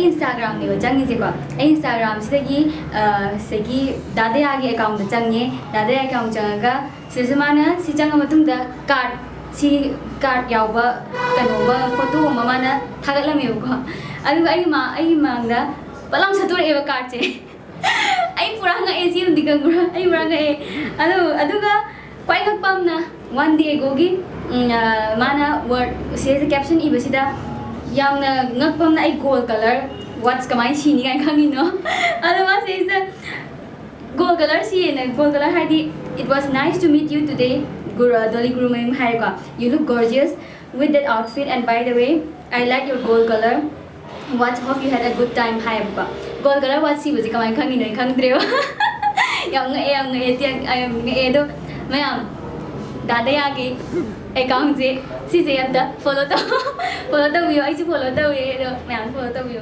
Instagram ni changi ko Instagram segi dade agi account changi dade account changa sesemana si changa matungda card yauba kanoma photo mamana thagalam ko adu ai mangda palang satur eva card che ai puranga e si digangura ai puranga e aduga kwai ngakpam na one day ago gi mana word says caption ibasida yamna ngakpam na ai gold color what's kamai sini kan khangi no adama says gold color si na gold color hadi it was nice to meet you today Dolly Guru Ma'am Haika. You look gorgeous with that outfit, and by the way, I like your gold color. Hope you had a good time. Hi, gold color what si was kamai khangi no khang dreo. Yang nge do ma'am dade agi account se si se abda follow to view ai si follow to view ma'am follow to view